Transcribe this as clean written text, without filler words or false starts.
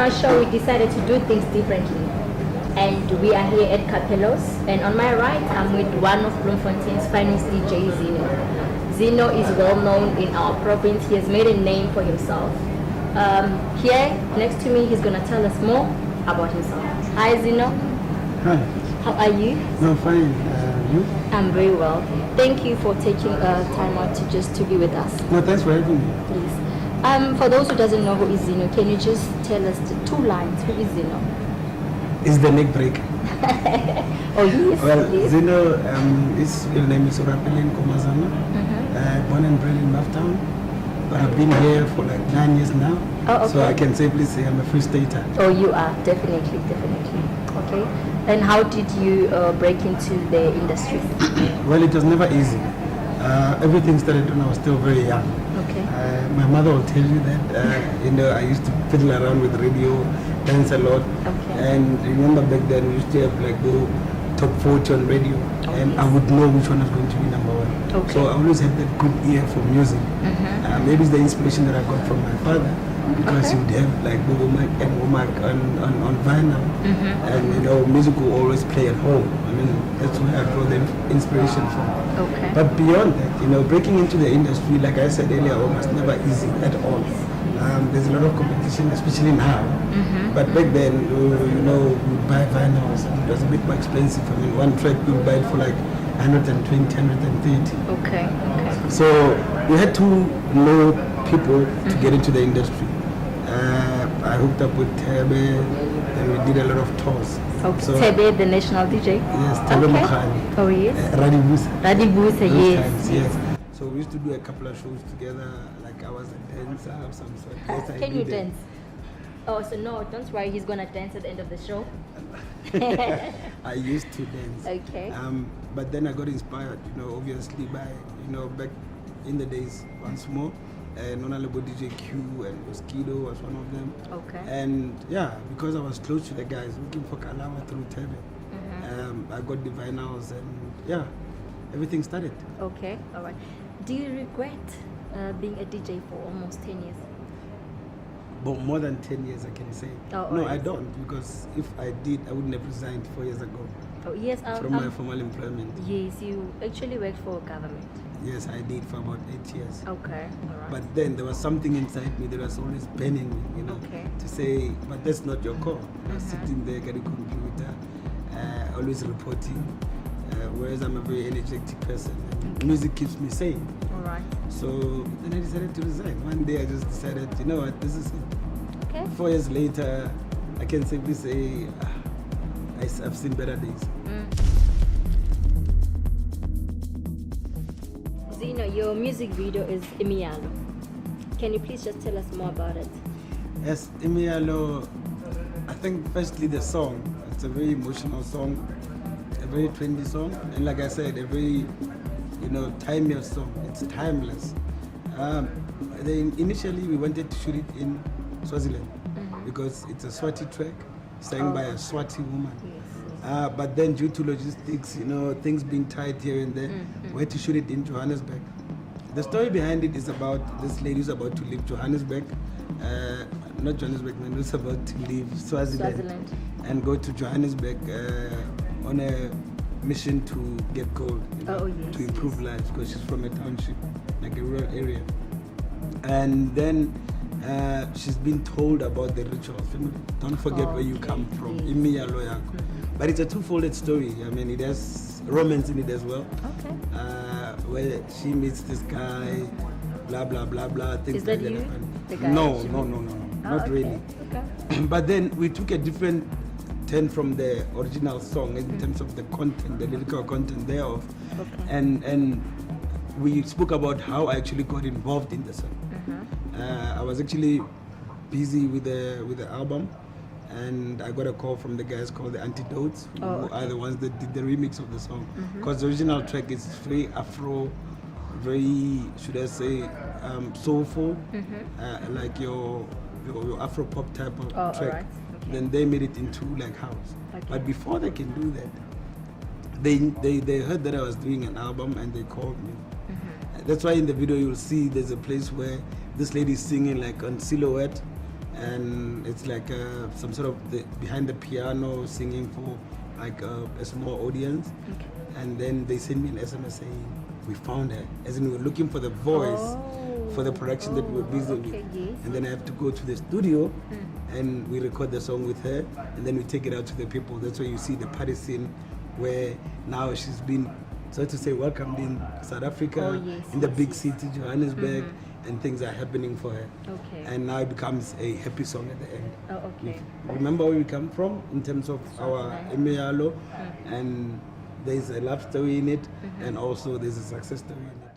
our show, we decided to do things differently. And we are here at Capello's. And on my right, I'm with one of Bloemfontein's finest DJs, Zino. Zino is well known in our province. He has made a name for himself. Here, next to me, he's going to tell us more about himself. Hi, Zino. Hi. How are you? No, fine. You? I'm very well. Thank you for taking time out to be with us. No, thanks for having me. Please. For those who doesn't know who is Zino, can you just tell us the 2 lines? Who is Zino? Is the neckbreaker. Oh, yes. Well, Please. Zino, his real name is Rapelin Komazana. Born and bred in Maftown. But I've been here for like 9 years now. Oh, okay. So I can safely say I'm a free stater. Oh, you are. Definitely. Okay. And how did you break into the industry? Well, it was never easy. Everything started when I was still very young. Okay. My mother will tell you that, I used to fiddle around with radio, dance a lot. Okay. And remember back then we used to have like go top 40 on radio. And I would know which one was going to be number 1. Okay. So I always had that good ear for music. Maybe it's the inspiration that I got from my father, because he would have like Bobo Mac and Womack on vinyl. And music will always play at home. I mean, that's where I draw the inspiration from. Okay. But beyond that, breaking into the industry, like I said earlier, was never easy at all. There's a lot of competition, especially now. But back then, we'd buy vinyls, and it was a bit more expensive. I mean, one track we would buy it for like 120, 130. Okay. So we had to know people to get into the industry. I hooked up with Tebe, and we did a lot of tours. Okay. So, Tebe, the national DJ? Yes, Tebe Mukhani. Oh, yes. Radi Busa, yes. Yes. So we used to do a couple of shows together. Like I was a dancer of some sort. Yes, Can you dance? Oh, so no, don't worry, he's gonna dance at the end of the show. I used to dance. Okay. But then I got inspired, obviously by, back in the days once more. Nonalebo DJ Q and Mosquito was one of them. Okay. And yeah, because I was close to the guys looking for Kalawa through Tebe, I got the vinyls and yeah, everything started. Okay, all right. Do you regret being a DJ for almost 10 years? But more than 10 years, I can say. Oh, no, yes. I don't, because if I did, I wouldn't have resigned 4 years ago. Oh, yes. From my formal employment. Yes, you actually worked for government. Yes, I did for about 8 years. Okay, all right. But then there was something inside me that was always paining me, Okay. to say, but that's not your call. Sitting there, getting computer, always reporting, whereas I'm a very energetic person. Music keeps me sane. All right. So then I decided to resign. One day I just decided, you know what, this is it. Okay. 4 years later, I can simply say, I've seen better days. Zino, your music video is Imialo. Can you please just tell us more about it? Yes, Imialo, I think firstly the song, it's a very emotional song, a very trendy song, and like I said, a very, timeless song. It's timeless. Initially we wanted to shoot it in Swaziland because it's a Swati track sang by a Swati woman. Yes. But then due to logistics, things being tight here and there, we had to shoot it in Johannesburg. The story behind it is about this lady who's about to leave Johannesburg, not Johannesburg, man, who's about to leave Swaziland and go to Johannesburg on a mission to get gold, to improve lives, because she's from a township, like a rural area. And then she's been told about the rituals. Don't forget where you come from. But it's a two-folded story. I mean, it has romance in it as well. Okay. Where she meets this guy, blah blah blah blah. Things Is that like you? That. The guy No, not really. Okay. But then we took a different turn from the original song in terms of the content, the lyrical content thereof, and we spoke about how I actually got involved in the song. I was actually busy with the album, and I got a call from the guys called the Antidotes, who are the ones that did the remix of the song. Because the original track is very Afro, very, should I say, soulful, like your Afro pop type of track. Right. Okay. Then they made it into like house. Okay. But before they can do that, they heard that I was doing an album and they called me. That's why in the video you'll see there's a place where this lady is singing like on Silhouette, and it's like some sort of behind the piano singing for like a small audience. Okay. And then they sent me an SMS saying we found her, as in we were looking for the voice for the production that we were busy with. Yes. And then I have to go to the studio and we record the song with her, and then we take it out to the people. That's why you see the party scene where now she's been, so to say, welcomed in South Africa, in the big city, Johannesburg, and things are happening for her. Okay. And now it becomes a happy song at the end. Oh, okay. Remember where we come from in terms of our Emealo, and there's a love story in it, and also there's a success story in it.